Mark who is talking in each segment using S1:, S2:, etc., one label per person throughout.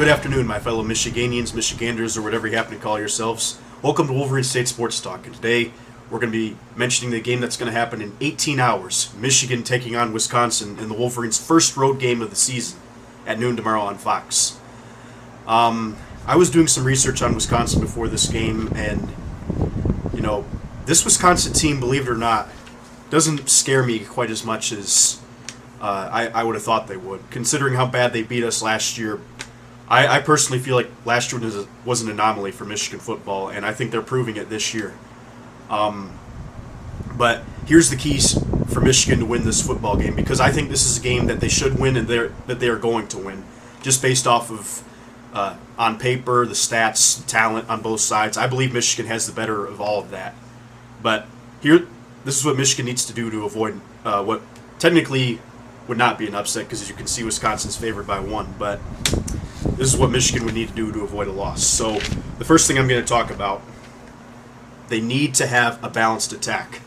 S1: afternoon, my fellow Michiganians, Michiganders, or whatever you happen to call yourselves. Welcome to Wolverines State Sports Talk, and today we're going to be mentioning the game that's going to happen in 18 hours. Michigan taking on Wisconsin in the Wolverines' first road game of the season at noon tomorrow on Fox. I was doing some research on Wisconsin before this game, and, this Wisconsin team, believe it or not, doesn't scare me quite as much as I would have thought they would, considering how bad they beat us last year. I personally feel like last year was an anomaly for Michigan football, and I think they're proving it this year. But here's the keys for Michigan to win this football game, because I think this is a game that they should win and that they are going to win, just based off of, on paper, the stats, talent on both sides. I believe Michigan has the better of all of that. But this is what Michigan needs to do to avoid what technically would not be an upset, because as you can see, Wisconsin's favored by 1, but this is what Michigan would need to do to avoid a loss. So the first thing I'm going to talk about, they need to have a balanced attack.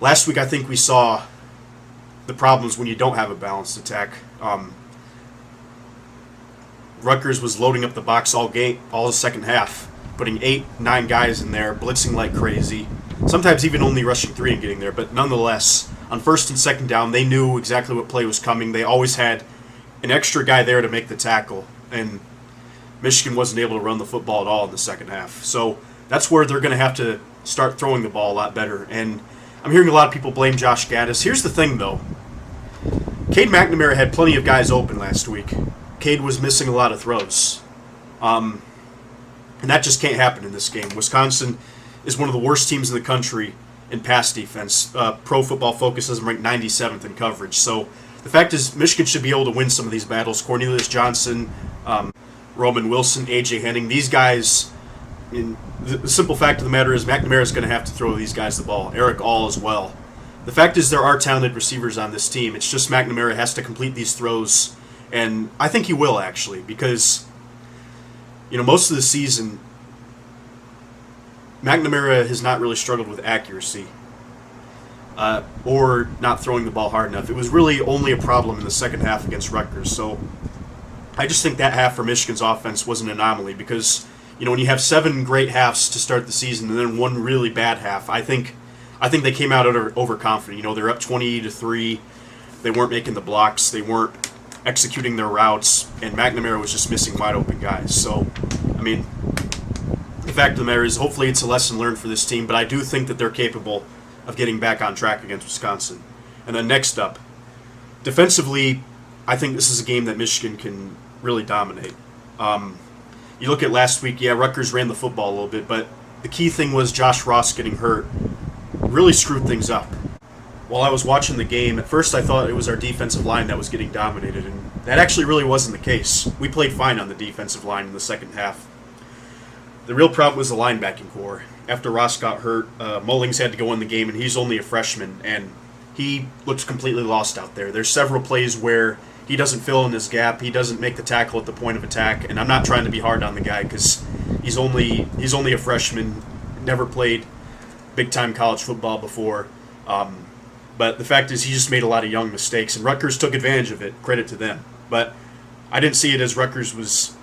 S1: Last week I think we saw the problems when you don't have a balanced attack. Rutgers was loading up the box all the second half, putting 8-9 guys in there, blitzing like crazy, sometimes even only rushing 3 and getting there, but nonetheless, on first and second down, they knew exactly what play was coming. They always had an extra guy there to make the tackle, and Michigan wasn't able to run the football at all in the second half. So that's where they're going to have to start throwing the ball a lot better. And I'm hearing a lot of people blame Josh Gaddis. Here's the thing, though. Cade McNamara had plenty of guys open last week. Cade was missing a lot of throws. And that just can't happen in this game. Wisconsin is one of the worst teams in the country in pass defense. Pro Football Focus has them ranked 97th in coverage. So the fact is, Michigan should be able to win some of these battles. Cornelius Johnson, Roman Wilson, A.J. Henning, these guys, the simple fact of the matter is McNamara is going to have to throw these guys the ball. Eric All as well. The fact is there are talented receivers on this team. It's just McNamara has to complete these throws, and I think he will, actually, because most of the season, McNamara has not really struggled with accuracy or not throwing the ball hard enough. It was really only a problem in the second half against Rutgers. So I just think that half for Michigan's offense was an anomaly because, when you have 7 great halves to start the season and then 1 really bad half, I think they came out overconfident. They're up 20-3. They weren't making the blocks. They weren't executing their routes, and McNamara was just missing wide open guys. So, the fact of the matter is, hopefully it's a lesson learned for this team, but I do think that they're capable of getting back on track against Wisconsin. And then next up, defensively, I think this is a game that Michigan can really dominate. You look at last week, Rutgers ran the football a little bit, but the key thing was Josh Ross getting hurt really screwed things up. While I was watching the game, at first I thought it was our defensive line that was getting dominated, and that actually really wasn't the case. We played fine on the defensive line in the second half. The real problem was the linebacking core. After Ross got hurt, Mullings had to go in the game, and he's only a freshman, and he looks completely lost out there. There's several plays where he doesn't fill in his gap, he doesn't make the tackle at the point of attack, and I'm not trying to be hard on the guy because he's only a freshman, never played big-time college football before. But the fact is he just made a lot of young mistakes, and Rutgers took advantage of it. Credit to them. But I didn't see it as Rutgers was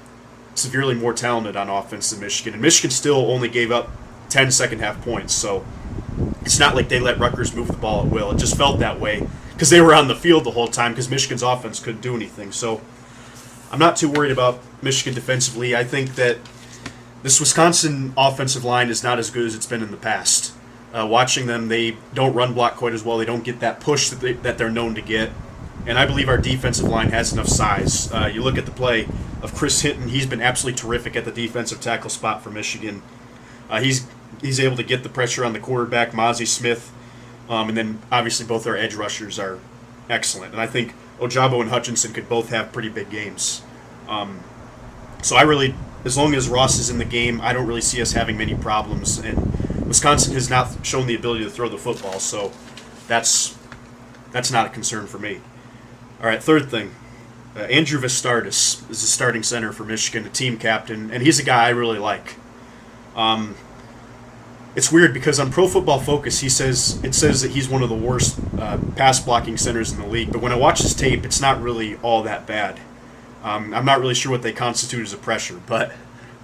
S1: severely more talented on offense than Michigan. And Michigan still only gave up 10 second-half points. So it's not like they let Rutgers move the ball at will. It just felt that way because they were on the field the whole time because Michigan's offense couldn't do anything. So I'm not too worried about Michigan defensively. I think that this Wisconsin offensive line is not as good as it's been in the past. Watching them, they don't run block quite as well. They don't get that push that they're known to get. And I believe our defensive line has enough size. You look at the play of Chris Hinton. He's been absolutely terrific at the defensive tackle spot for Michigan. He's able to get the pressure on the quarterback, Mozzie Smith. And then, obviously, both our edge rushers are excellent. And I think Ojabo and Hutchinson could both have pretty big games. So as long as Ross is in the game, I don't really see us having many problems. And Wisconsin has not shown the ability to throw the football, so that's not a concern for me. All right, third thing. Andrew Vestardus is the starting center for Michigan, a team captain, and he's a guy I really like. It's weird because on Pro Football Focus it says that he's one of the worst pass blocking centers in the league, but when I watch his tape, it's not really all that bad. I'm not really sure what they constitute as a pressure, but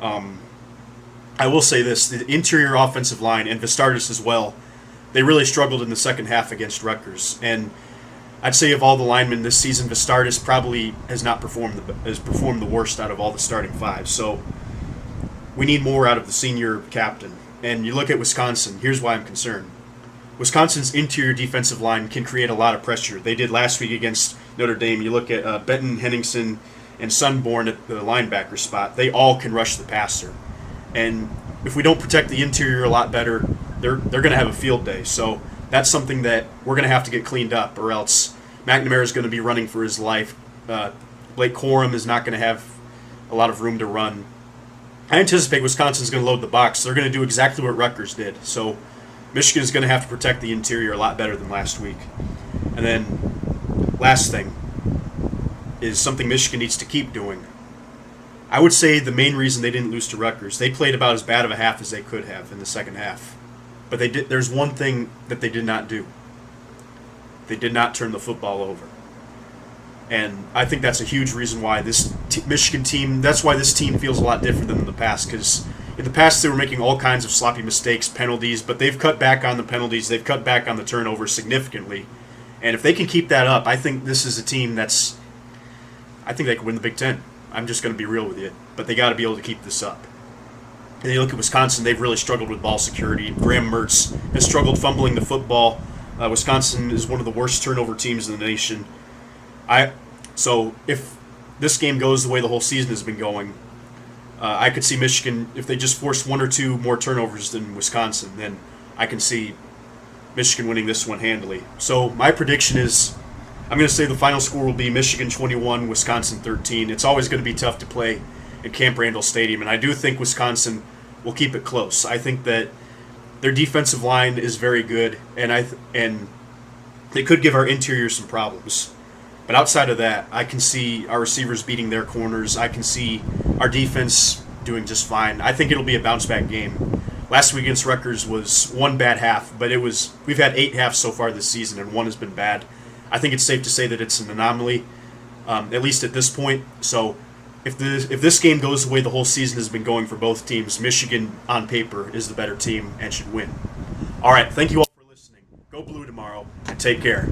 S1: I will say this: the interior offensive line and Vestardus as well, they really struggled in the second half against Rutgers. And I'd say of all the linemen this season, Vestardus probably has performed the worst out of all the starting five. So we need more out of the senior captain. And you look at Wisconsin. Here's why I'm concerned. Wisconsin's interior defensive line can create a lot of pressure. They did last week against Notre Dame. You look at Benton, Henningsen, and Sunborn at the linebacker spot. They all can rush the passer. And if we don't protect the interior a lot better, they're going to have a field day. So that's something that we're going to have to get cleaned up, or else McNamara is going to be running for his life. Blake Corum is not going to have a lot of room to run. I anticipate Wisconsin's going to load the box. They're going to do exactly what Rutgers did. So Michigan is going to have to protect the interior a lot better than last week. And then last thing is something Michigan needs to keep doing. I would say the main reason they didn't lose to Rutgers, they played about as bad of a half as they could have in the second half. But there's one thing that they did not do. They did not turn the football over. And I think that's a huge reason why this Michigan team, that's why this team feels a lot different than in the past, because in the past they were making all kinds of sloppy mistakes, penalties, but they've cut back on the penalties, they've cut back on the turnovers significantly. And if they can keep that up, I think this is a team I think they could win the Big Ten. I'm just going to be real with you. But they got to be able to keep this up. And you look at Wisconsin, they've really struggled with ball security. Graham Mertz has struggled fumbling the football. Wisconsin is one of the worst turnover teams in the nation. So if this game goes the way the whole season has been going, I could see Michigan, if they just force one or two more turnovers than Wisconsin, then I can see Michigan winning this one handily. So my prediction is, I'm going to say the final score will be Michigan 21, Wisconsin 13. It's always going to be tough to play at Camp Randall Stadium, and I do think Wisconsin will keep it close. I think that their defensive line is very good, and they could give our interior some problems. But outside of that, I can see our receivers beating their corners. I can see our defense doing just fine. I think it'll be a bounce-back game. Last week against Rutgers was one bad half, but we've had 8 halves so far this season, and one has been bad. I think it's safe to say that it's an anomaly, at least at this point. So if this game goes the way the whole season has been going for both teams, Michigan, on paper, is the better team and should win. All right, thank you all for listening. Go Blue tomorrow, and take care.